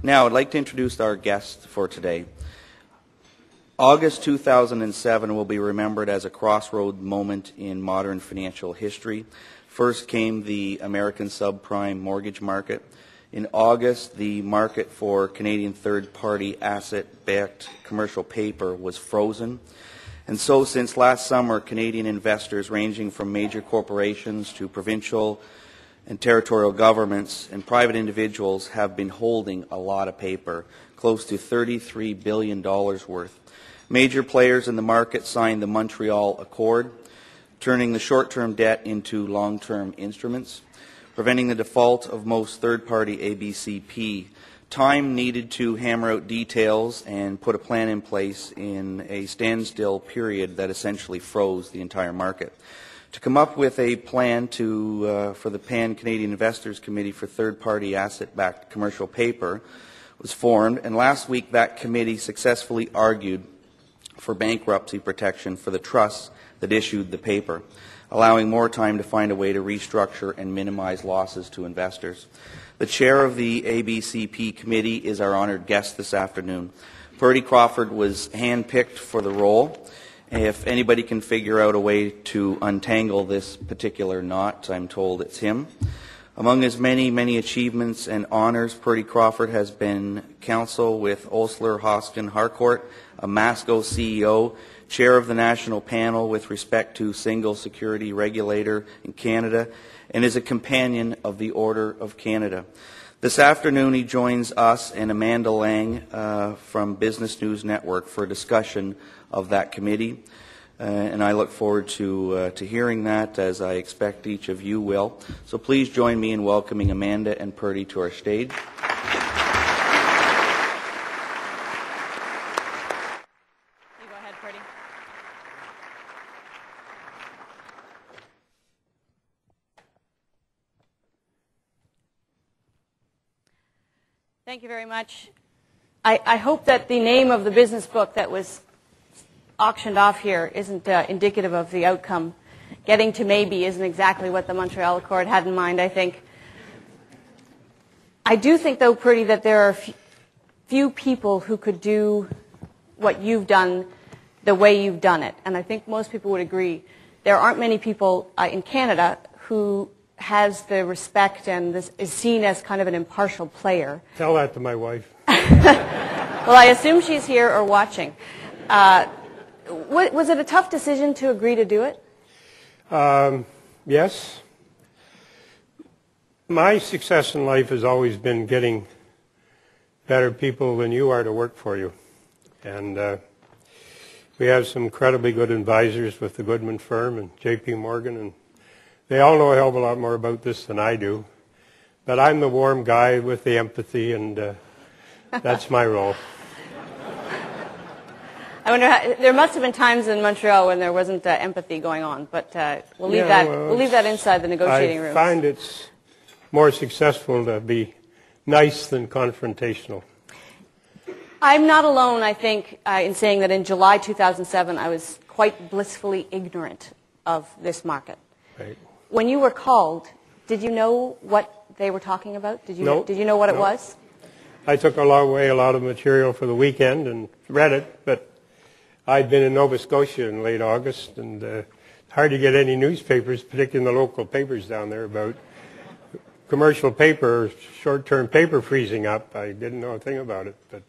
Now, I'd like to introduce our guest for today. August 2007 will be remembered as a crossroad moment in modern financial history. First came the American subprime mortgage market. In August, the market for Canadian third-party asset-backed commercial paper was frozen. And so since last summer, Canadian investors ranging from major corporations to provincial and territorial governments and private individuals have been holding a lot of paper, close to $33 billion worth. Major players in the market signed the Montreal Accord, turning the short-term debt into long-term instruments, preventing the default of most third-party ABCP. Time needed to hammer out details and put a plan in place in a standstill period that essentially froze the entire market. To come up with a plan for the Pan-Canadian Investors Committee for Third-Party Asset-Backed Commercial Paper was formed, and last week that committee successfully argued for bankruptcy protection for the trusts that issued the paper, allowing more time to find a way to restructure and minimize losses to investors. The chair of the ABCP committee is our honored guest this afternoon. Purdy Crawford was handpicked for the role. If anybody can figure out a way to untangle this particular knot, I'm told it's him. Among his many, many achievements and honors, Purdy Crawford has been counsel with Osler, Hoskin, Harcourt, a Masco CEO, chair of the national panel with respect to single security regulator in Canada, and is a companion of the Order of Canada. This afternoon he joins us and Amanda Lang from Business News Network for a discussion of that committee. And I look forward to hearing that, as I expect each of you will. So please join me in welcoming Amanda and Purdy to our stage. You go ahead, Purdy. Thank you very much. I hope that the name of the business book that was auctioned off here isn't indicative of the outcome. Getting to maybe isn't exactly what the Montreal Accord had in mind, I think. I do think, though, Purdy, that there are few people who could do what you've done the way you've done it. And I think most people would agree. There aren't many people in Canada who has the respect and is seen as kind of an impartial player. Tell that to my wife. Well, I assume she's here or watching. Was it a tough decision to agree to do it? Yes. My success in life has always been getting better people than you are to work for you. And we have some incredibly good advisors with the Goodman firm and J.P. Morgan, and they all know a hell of a lot more about this than I do. But I'm the warm guy with the empathy, and that's my role. I wonder there must have been times in Montreal when there wasn't empathy going on, but we'll leave that inside the negotiating room. I find it's more successful to be nice than confrontational. I'm not alone, I think, in saying that in July 2007 I was quite blissfully ignorant of this market. Right. When you were called, did you know what they were talking about? Did you know what it was? I took away a lot of material for the weekend and read it, but I'd been in Nova Scotia in late August, and it's hard to get any newspapers, particularly in the local papers down there, about commercial paper, short-term paper freezing up. I didn't know a thing about it, but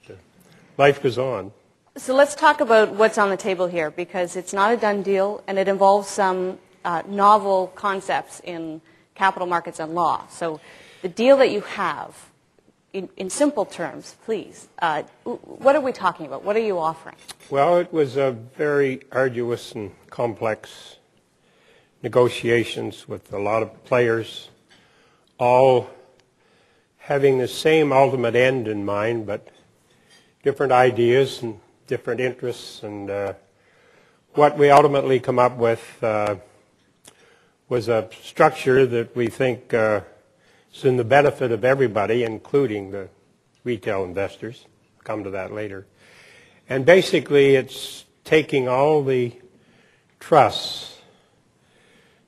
life goes on. So let's talk about what's on the table here, because it's not a done deal, and it involves some novel concepts in capital markets and law. So the deal that you have, in simple terms, please, what are we talking about? What are you offering? Well, it was a very arduous and complex negotiations with a lot of players, all having the same ultimate end in mind, but different ideas and different interests. And what we ultimately come up with was a structure that we think is in the benefit of everybody, including the retail investors. Come to that later. And basically, it's taking all the trusts,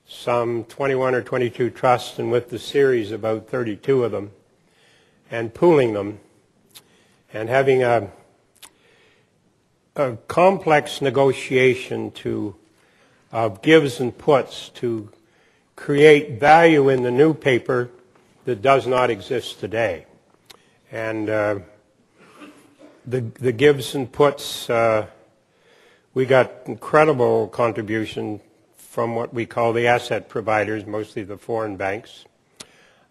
some 21 or 22 trusts, and with the series, about 32 of them, and pooling them and having a complex negotiation of gives and puts to create value in the new paper that does not exist today. And the gives and puts, we got incredible contribution from what we call the asset providers, mostly the foreign banks,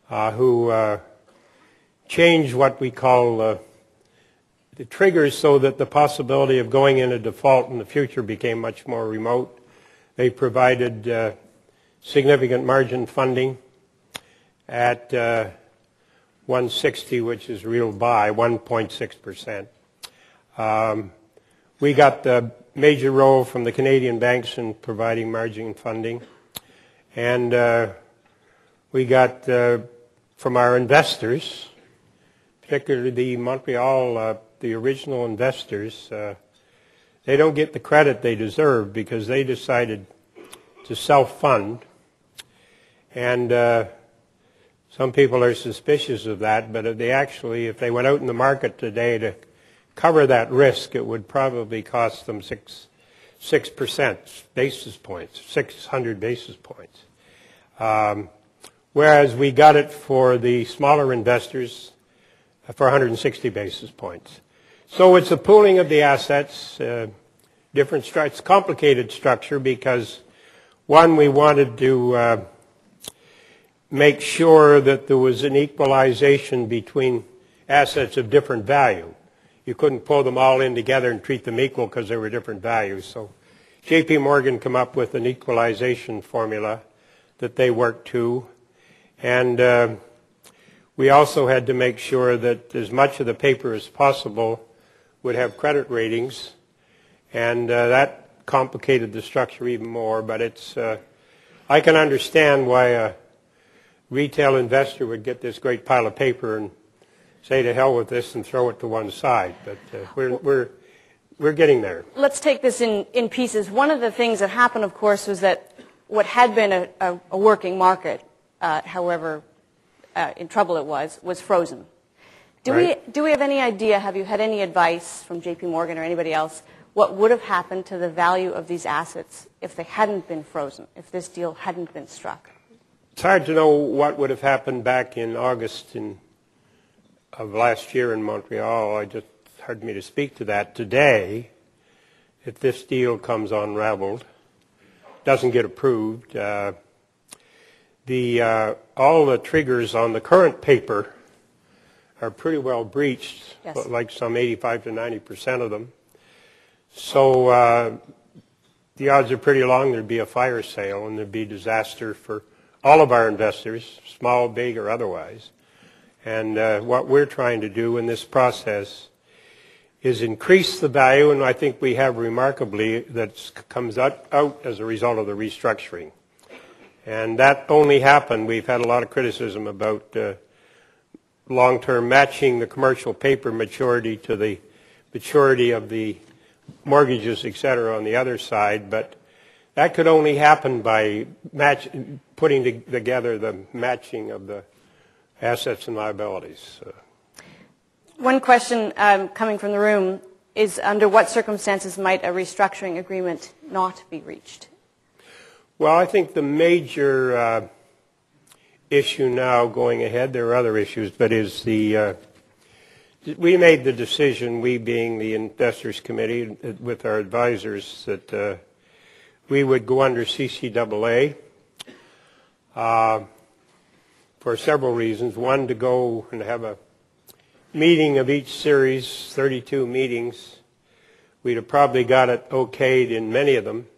who changed what we call the triggers so that the possibility of going into default in the future became much more remote. They provided significant margin funding at 160, which is real buy, 1.6%. We got the major role from the Canadian banks in providing margin funding. And we got from our investors, particularly the Montreal, the original investors, they don't get the credit they deserve because they decided to self-fund. And some people are suspicious of that, but if they went out in the market today to cover that risk, it would probably cost them 6% basis points, 600 basis points. Whereas we got it for the smaller investors for 160 basis points. So it's a pooling of the assets, it's complicated structure because, one, we wanted to make sure that there was an equalization between assets of different value. You couldn't pull them all in together and treat them equal because they were different values. So J.P. Morgan came up with an equalization formula that they worked to. And we also had to make sure that as much of the paper as possible would have credit ratings. And that complicated the structure even more. But it's I can understand why a retail investor would get this great pile of paper and say to hell with this and throw it to one side. But we're getting there. Let's take this in pieces. One of the things that happened, of course, was that what had been a working market, however in trouble it was frozen. Do we have any idea, have you had any advice from J.P. Morgan or anybody else, what would have happened to the value of these assets if they hadn't been frozen, if this deal hadn't been struck? It's hard to know what would have happened back in August of last year in Montreal. It's hard for me to speak to that. Today, if this deal comes unraveled, doesn't get approved, all the triggers on the current paper are pretty well breached, yes. Like some 85 to 90% of them. So the odds are pretty long there'd be a fire sale and there'd be disaster for all of our investors, small, big, or otherwise. And what we're trying to do in this process is increase the value, and I think we have remarkably that comes out as a result of the restructuring. And that only happened, we've had a lot of criticism about long-term matching the commercial paper maturity to the maturity of the mortgages, et cetera, on the other side, but that could only happen by putting together the matching of the assets and liabilities. One question coming from the room is, under what circumstances might a restructuring agreement not be reached? Well, I think the major issue now going ahead, there are other issues, but is we made the decision, we being the Investors Committee with our advisors, that we would go under CCAA for several reasons. One, to go and have a meeting of each series, 32 meetings. We'd have probably got it okayed in many of them,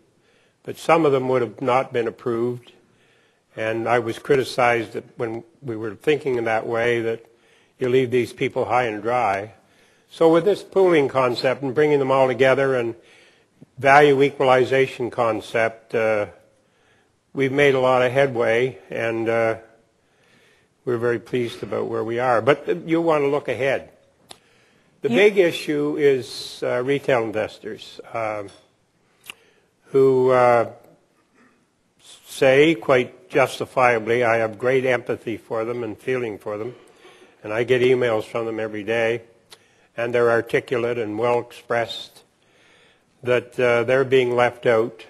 but some of them would have not been approved. And I was criticized that when we were thinking in that way that you leave these people high and dry. So with this pooling concept and bringing them all together and value equalization concept, we've made a lot of headway, and we're very pleased about where we are. But you want to look ahead. The big issue is retail investors who say, quite justifiably, I have great empathy for them and feeling for them, and I get emails from them every day, and they're articulate and well expressed, that they're being left out,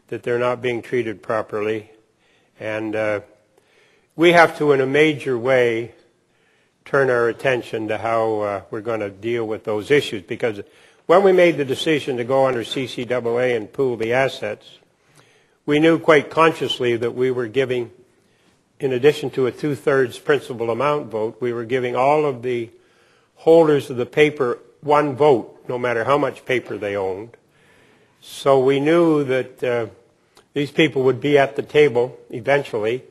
that they're not being treated properly. And we have to, in a major way, turn our attention to how we're going to deal with those issues. Because when we made the decision to go under CCAA and pool the assets, we knew quite consciously that we were giving, in addition to a 2/3 principal amount vote, we were giving all of the holders of the paper one vote, no matter how much paper they owned. So we knew that these people would be at the table eventually.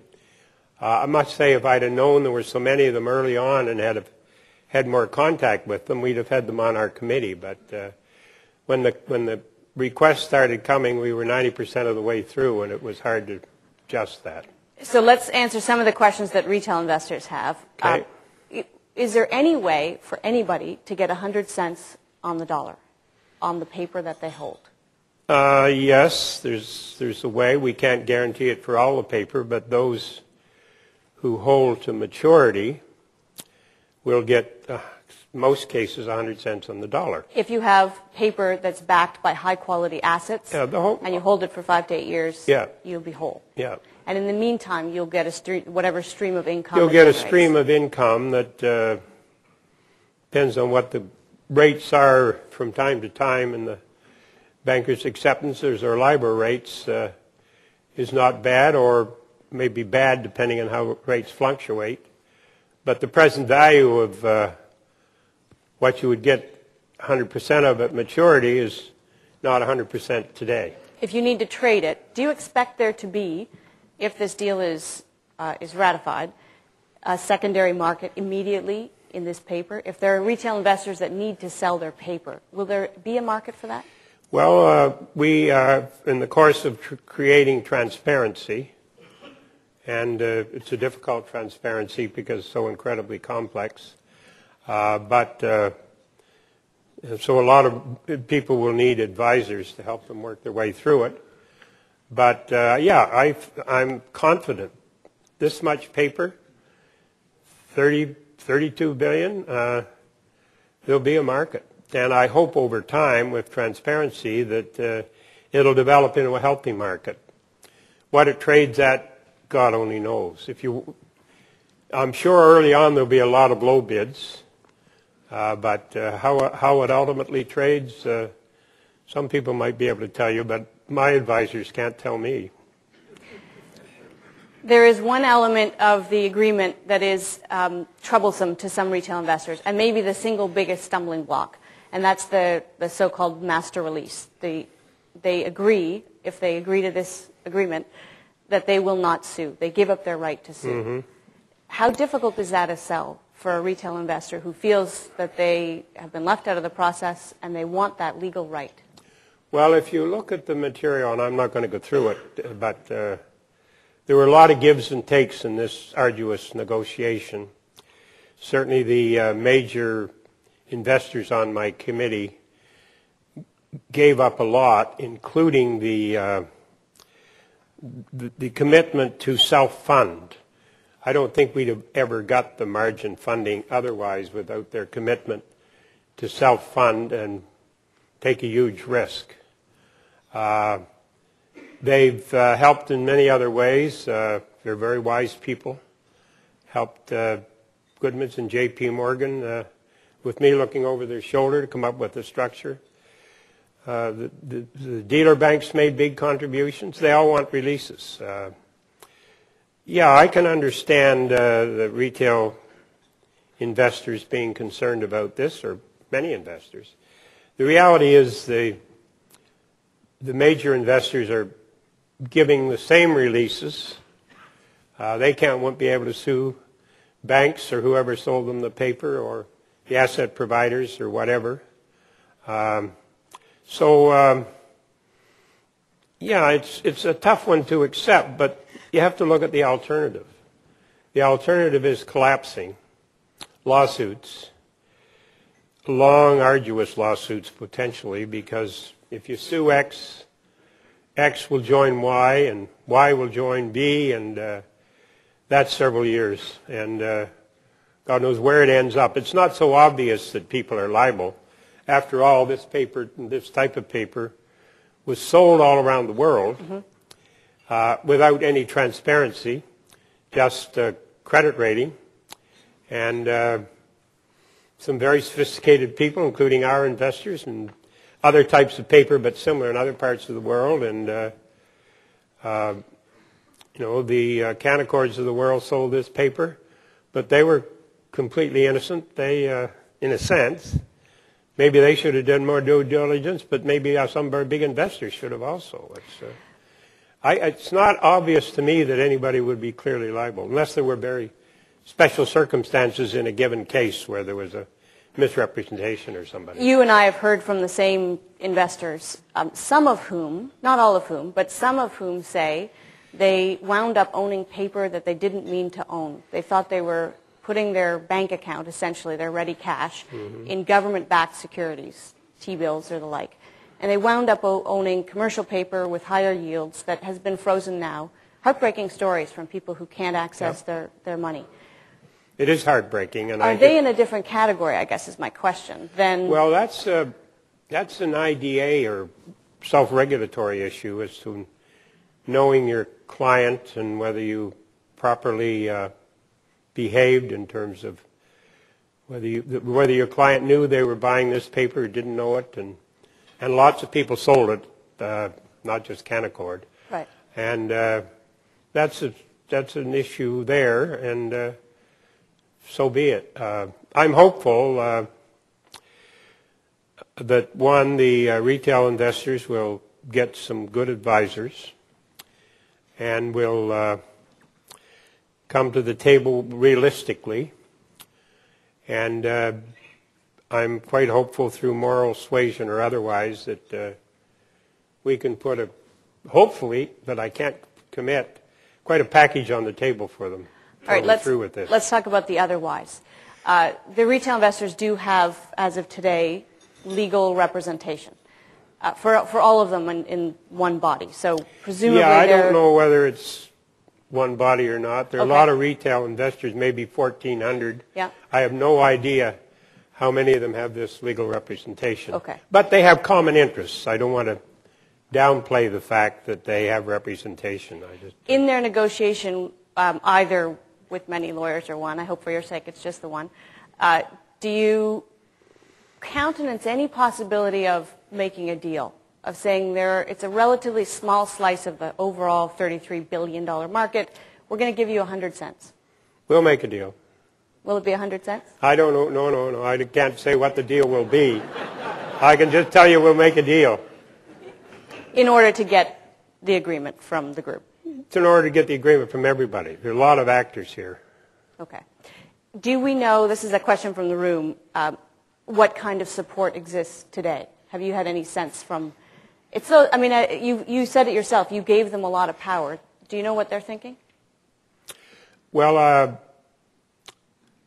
I must say, if I'd have known there were so many of them early on and had more contact with them, we'd have had them on our committee. But when the requests started coming, we were 90% of the way through, and it was hard to adjust that. So let's answer some of the questions that retail investors have. Okay. Is there any way for anybody to get 100 cents on the dollar on the paper that they hold? Yes, there's a way. We can't guarantee it for all the paper, but those who hold to maturity will get, most cases, 100 cents on the dollar. If you have paper that's backed by high-quality assets and you hold it for 5 to 8 years, you'll be whole. Yeah. And in the meantime, you'll get whatever stream of income. You'll get a stream of income that depends on what the rates are from time to time, and the bankers' acceptances or LIBOR rates is not bad, or may be bad depending on how rates fluctuate. But the present value of what you would get 100% of at maturity is not 100% today. If you need to trade it, do you expect there to be, if this deal is ratified, a secondary market immediately in this paper? If there are retail investors that need to sell their paper, will there be a market for that? Well, we are in the course of creating transparency, and it's a difficult transparency because it's so incredibly complex. So a lot of people will need advisors to help them work their way through it. But I'm confident. This much paper, 32 billion, there'll be a market. And I hope over time, with transparency, that it'll develop into a healthy market. What it trades at, God only knows. I'm sure early on there'll be a lot of low bids, but how it ultimately trades, some people might be able to tell you, but my advisors can't tell me. There is one element of the agreement that is troublesome to some retail investors, and maybe the single biggest stumbling block, and that's the so-called master release. They agree, if they agree to this agreement, that they will not sue. They give up their right to sue. Mm-hmm. How difficult is that to sell for a retail investor who feels that they have been left out of the process and they want that legal right? Well, if you look at the material, and I'm not going to go through it, but there were a lot of gives and takes in this arduous negotiation. Certainly the major investors on my committee gave up a lot, including the commitment to self-fund. I don't think we'd have ever got the margin funding otherwise without their commitment to self-fund and take a huge risk. They've helped in many other ways. They're very wise people. Helped Goodman's and J.P. Morgan with me looking over their shoulder to come up with a structure. The dealer banks made big contributions. They all want releases. I can understand the retail investors being concerned about this, or many investors. The reality is the major investors are giving the same releases. They won't be able to sue banks or whoever sold them the paper, or the asset providers, or whatever. It's a tough one to accept, but you have to look at the alternative. The alternative is collapsing lawsuits, long, arduous lawsuits potentially, because if you sue X, X will join Y, and Y will join B, and that's several years. And God knows where it ends up. It's not so obvious that people are liable. After all, this paper, this type of paper, was sold all around the world without any transparency, just credit rating, and some very sophisticated people, including our investors, and other types of paper, but similar in other parts of the world. And the Canacords of the world sold this paper, but they were completely innocent. They, in a sense, maybe they should have done more due diligence, but maybe some very big investors should have also. It's not obvious to me that anybody would be clearly liable, unless there were very special circumstances in a given case where there was a misrepresentation or somebody. You and I have heard from the same investors, some of whom, not all of whom, but some of whom say they wound up owning paper that they didn't mean to own. They thought they were putting their bank account, essentially their ready cash, in government-backed securities, T-bills or the like. And they wound up owning commercial paper with higher yields that has been frozen now. Heartbreaking stories from people who can't access their money. It is heartbreaking. And are they in a different category, I guess is my question, than... Well, that's an IDA or self-regulatory issue as to knowing your client and whether you properly behaved in terms of whether your client knew they were buying this paper or didn't know it, and lots of people sold it, not just Canacord. Right. And that's an issue there, and so be it. I'm hopeful that the retail investors will get some good advisors and will come to the table realistically. And I'm quite hopeful through moral suasion or otherwise that we can put hopefully, but I can't commit, quite a package on the table for them. All right, let's talk about the otherwise. The retail investors do have, as of today, legal representation for all of them in one body. So presumably, I don't know whether it's one body or not. There are a lot of retail investors, maybe 1,400. Yeah. I have no idea how many of them have this legal representation. Okay. But they have common interests. I don't want to downplay the fact that they have representation. In their negotiation, either with many lawyers or one, I hope for your sake it's just the one, do you countenance any possibility of making a deal, of saying it's a relatively small slice of the overall $33 billion market, we're going to give you 100 cents? We'll make a deal. Will it be 100 cents? I don't know. No. I can't say what the deal will be. I can just tell you we'll make a deal. In order to get the agreement from the group? It's in order to get the agreement from everybody. There are a lot of actors here. Okay. Do we know, this is a question from the room, what kind of support exists today? Have you had any sense from, you said it yourself, you gave them a lot of power. Do you know what they're thinking? Well,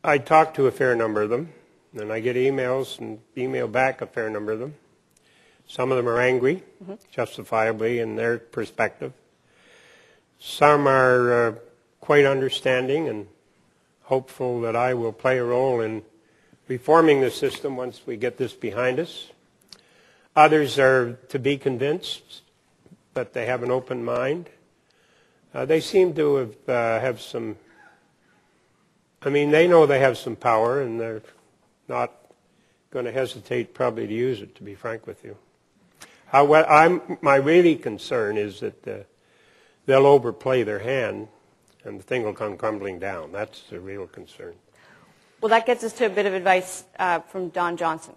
I talk to a fair number of them, and I get emails and email back a fair number of them. Some of them are angry, justifiably in their perspective. Some are quite understanding and hopeful that I will play a role in reforming the system once we get this behind us. Others are to be convinced, but they have an open mind. They seem to have some, they know they have some power, and they're not going to hesitate probably to use it, to be frank with you. My really concern is that they'll overplay their hand and the thing will come crumbling down. That's the real concern. Well, that gets us to a bit of advice from Don Johnson.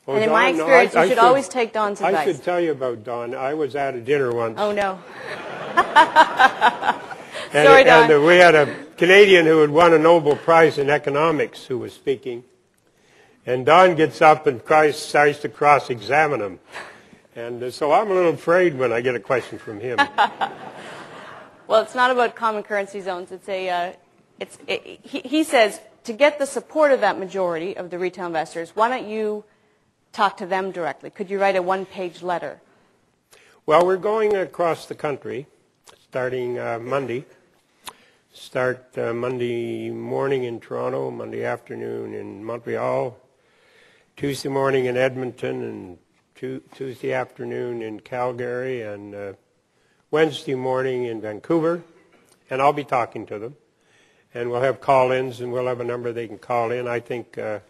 Oh, and in my experience, you should always take Don's advice. I should tell you about Don. I was at a dinner once. Oh, no. Sorry, Don. And we had a Canadian who had won a Nobel Prize in economics who was speaking. And Don gets up and starts to cross-examine him. And so I'm a little afraid when I get a question from him. Well, it's not about common currency zones. He says, to get the support of that majority of the retail investors, why don't you talk to them directly? Could you write a one-page letter? Well, we're going across the country starting Monday. Start Monday morning in Toronto, Monday afternoon in Montreal, Tuesday morning in Edmonton, and Tuesday afternoon in Calgary, and Wednesday morning in Vancouver. And I'll be talking to them. And we'll have call-ins, and we'll have a number they can call in. I think, I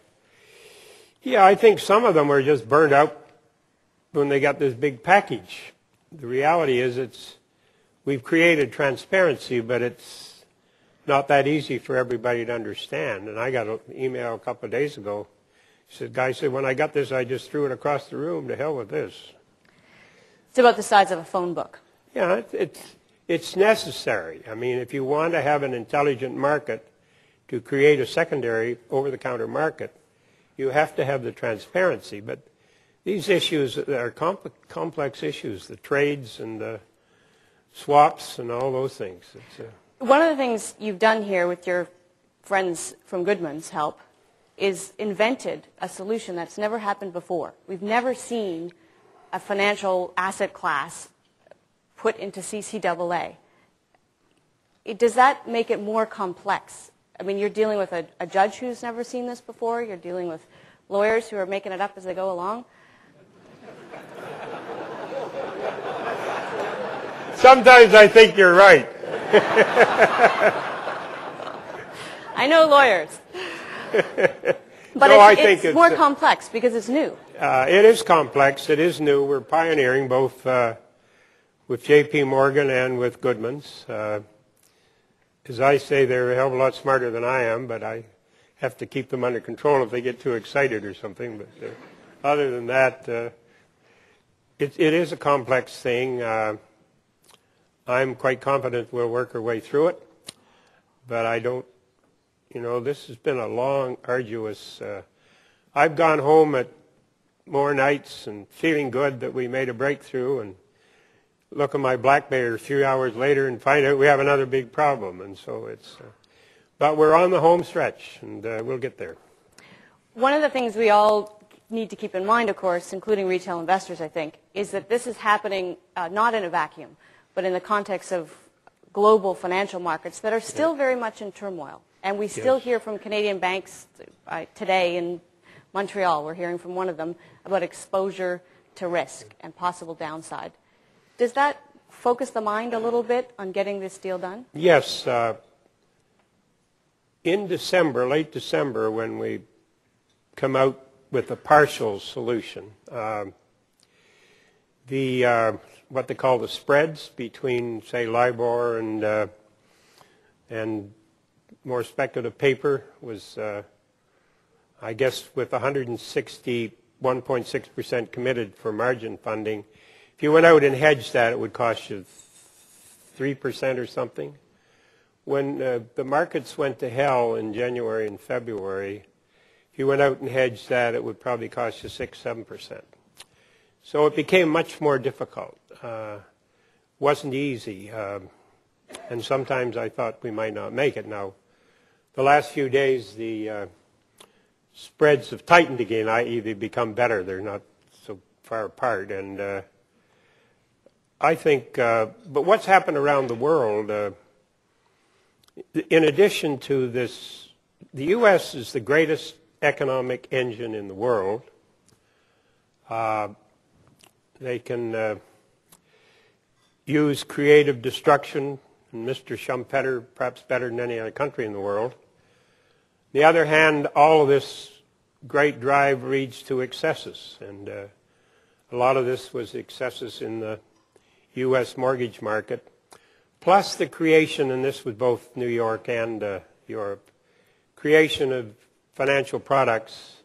think some of them are just burned out when they got this big package. The reality is we've created transparency, but it's not that easy for everybody to understand. And I got an email a couple of days ago. Guy said, when I got this, I just threw it across the room. To hell with this. It's about the size of a phone book. Yeah, it's necessary. I mean, if you want to have an intelligent market to create a secondary over-the-counter market, you have to have the transparency. But these issues are complex issues, the trades and the swaps and all those things. One of the things you've done here with your friends from Goodman's help is invented a solution that's never happened before. We've never seen a financial asset class put into CCAA. Does that make it more complex? I mean, you're dealing with a judge who's never seen this before. You're dealing with lawyers who are making it up as they go along. Sometimes I think you're right. I know lawyers. But No, it's more complex because it's new. It is complex. It is new. We're pioneering both with J.P. Morgan and with Goodman's. As I say, they're a hell of a lot smarter than I am, but I have to keep them under control if they get too excited or something. But other than that, it is a complex thing. I'm quite confident we'll work our way through it, but I don't. This has been a long, arduous. I've gone home at more nights and feeling good that we made a breakthrough, and look at my BlackBerry 3 hours later and find out we have another big problem. And so but we're on the home stretch, and we'll get there. One of the things we all need to keep in mind, of course, including retail investors, I think, is that this is happening not in a vacuum, but in the context of global financial markets that are still very much in turmoil. And we still hear from Canadian banks today in Montreal, we're hearing from one of them, about exposure to risk and possible downside. Does that focus the mind a little bit on getting this deal done? Yes. In December, late December, when we come out with a partial solution, what they call the spreads between, say, LIBOR and more speculative paper was, I guess, with 161.6% committed for margin funding. If you went out and hedged that, it would cost you 3% or something. When the markets went to hell in January and February, if you went out and hedged that, it would probably cost you 6-7%. So it became much more difficult. Wasn't easy. And sometimes I thought we might not make it. Now, the last few days, the spreads have tightened again, i.e. they've become better. They're not so far apart. And I think, but what's happened around the world, in addition to this, the U.S. is the greatest economic engine in the world. They can use creative destruction, and Mr. Schumpeter perhaps better than any other country in the world. On the other hand, all of this great drive leads to excesses, and a lot of this was excesses in the U.S. mortgage market, plus the creation, and this was both New York and Europe, creation of financial products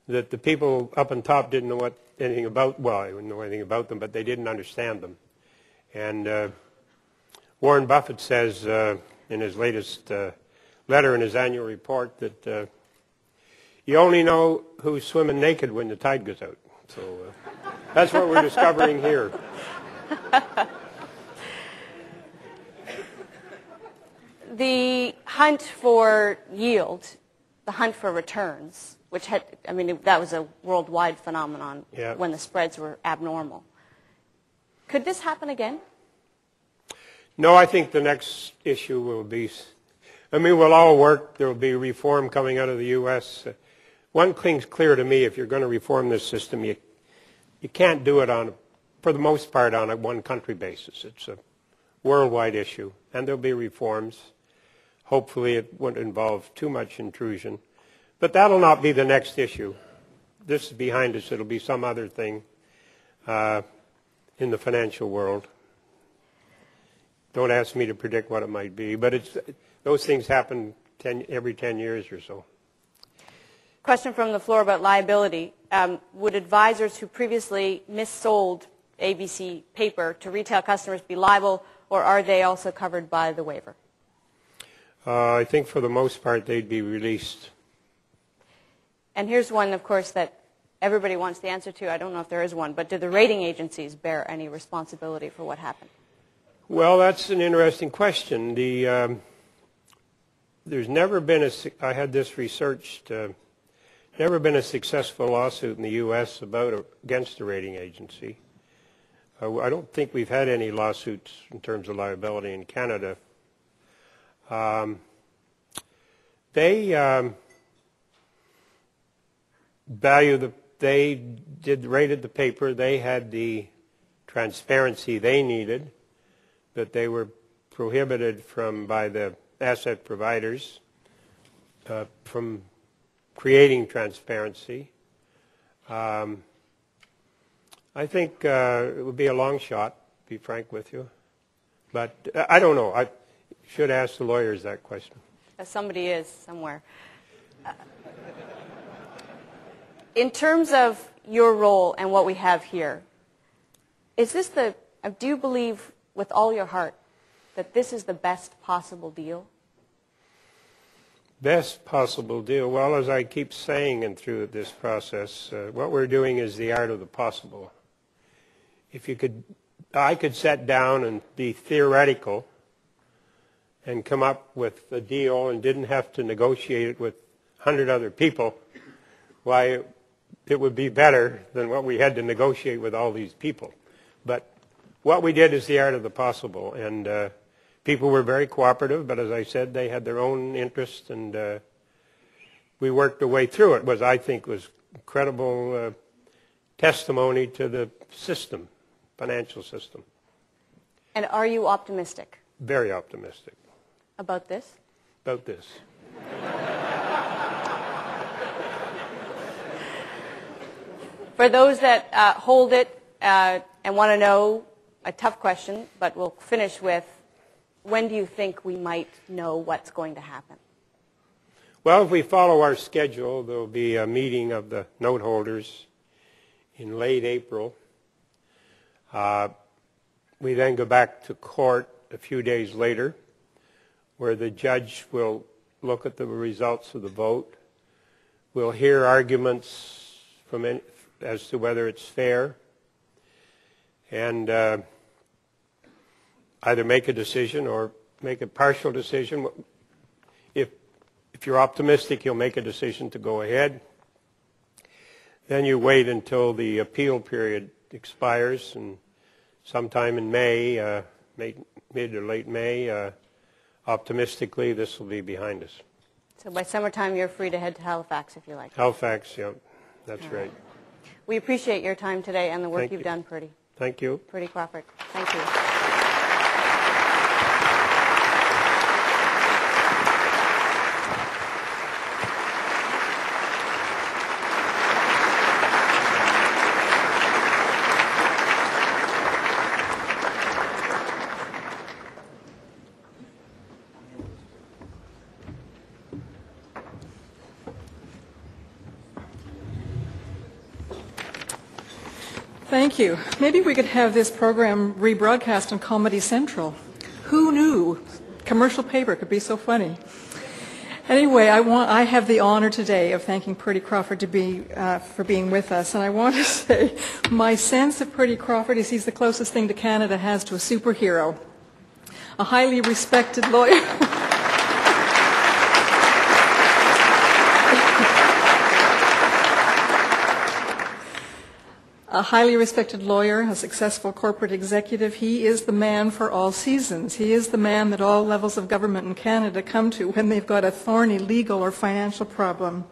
that the people up on top didn't know anything about. Well, they didn't know anything about them, but they didn't understand them. And Warren Buffett says in his latest letter in his annual report that you only know who's swimming naked when the tide goes out. So that's what we're discovering here. The hunt for yield, the hunt for returns, which had, I mean, that was a worldwide phenomenon when the spreads were abnormal. Could this happen again? No, I think the next issue will be, we'll all work. There will be reform coming out of the U.S. One thing's clear to me: if you're going to reform this system, you can't do it for the most part, on a one-country basis. It's a worldwide issue, and there'll be reforms. Hopefully, it won't involve too much intrusion, but that'll not be the next issue. This is behind us. It'll be some other thing in the financial world. Don't ask me to predict what it might be, but those things happen every 10 years or so. Question from the floor about liability. Would advisors who previously missold ABC paper to retail customers be liable, or are they also covered by the waiver? I think for the most part they'd be released. And here's one, of course, that everybody wants the answer to. I don't know if there is one, but do the rating agencies bear any responsibility for what happened? Well, that's an interesting question. There's never been I had this researched, never been a successful lawsuit in the U.S. against a rating agency. I don't think we've had any lawsuits in terms of liability in Canada. They rated the paper. They had the transparency they needed, but they were prohibited by the asset providers from creating transparency. I think it would be a long shot, to be frank with you. But I don't know. I should ask the lawyers that question. Somebody is somewhere. In terms of your role and what we have here, do you believe with all your heart that this is the best possible deal? Best possible deal? Well, as I keep saying and through this process, what we're doing is the art of the possible. I could sit down and be theoretical and come up with a deal and didn't have to negotiate it with 100 other people. Why, it would be better than what we had to negotiate with all these people. But what we did is the art of the possible, and people were very cooperative, but as I said, they had their own interests, and we worked our way through it. I think was incredible testimony to the system, financial system. And are you optimistic? Very optimistic. About this? About this. For those that hold it and want to know, a tough question, but we'll finish with, when do you think we might know what's going to happen? Well, if we follow our schedule, there will be a meeting of the note holders in late April. We then go back to court a few days later, where the judge will look at the results of the vote. We'll hear arguments as to whether it's fair, and either make a decision or make a partial decision. If you're optimistic, you'll make a decision to go ahead. Then you wait until the appeal period expires, and sometime in May, mid or late May, optimistically, this will be behind us. So by summertime, you're free to head to Halifax if you like. Halifax, yeah, that's right. We appreciate your time today and the work you've done, Purdy. Thank you. Purdy Crawford. Thank you. Thank you. Maybe we could have this program rebroadcast on Comedy Central. Who knew commercial paper could be so funny? Anyway, I have the honor today of thanking Purdy Crawford for being with us, and I want to say my sense of Purdy Crawford is he's the closest thing to Canada has to a superhero, a highly respected lawyer. A highly respected lawyer, a successful corporate executive, he is the man for all seasons. He is the man that all levels of government in Canada come to when they've got a thorny legal or financial problem.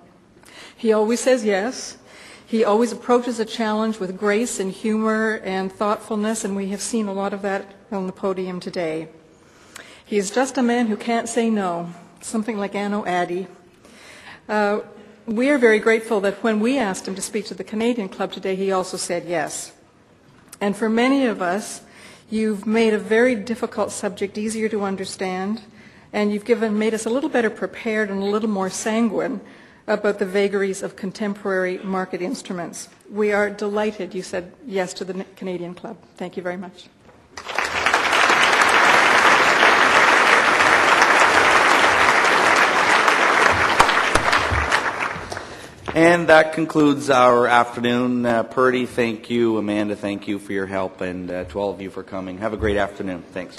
He always says yes. He always approaches a challenge with grace and humor and thoughtfulness, and we have seen a lot of that on the podium today. He is just a man who can't say no, something like Anno Addy. We are very grateful that when we asked him to speak to the Canadian Club today, he also said yes. And for many of us, you've made a very difficult subject easier to understand, and you've made us a little better prepared and a little more sanguine about the vagaries of contemporary market instruments. We are delighted you said yes to the Canadian Club. Thank you very much. And that concludes our afternoon. Purdy, thank you. Amanda, thank you for your help. And to all of you for coming. Have a great afternoon. Thanks.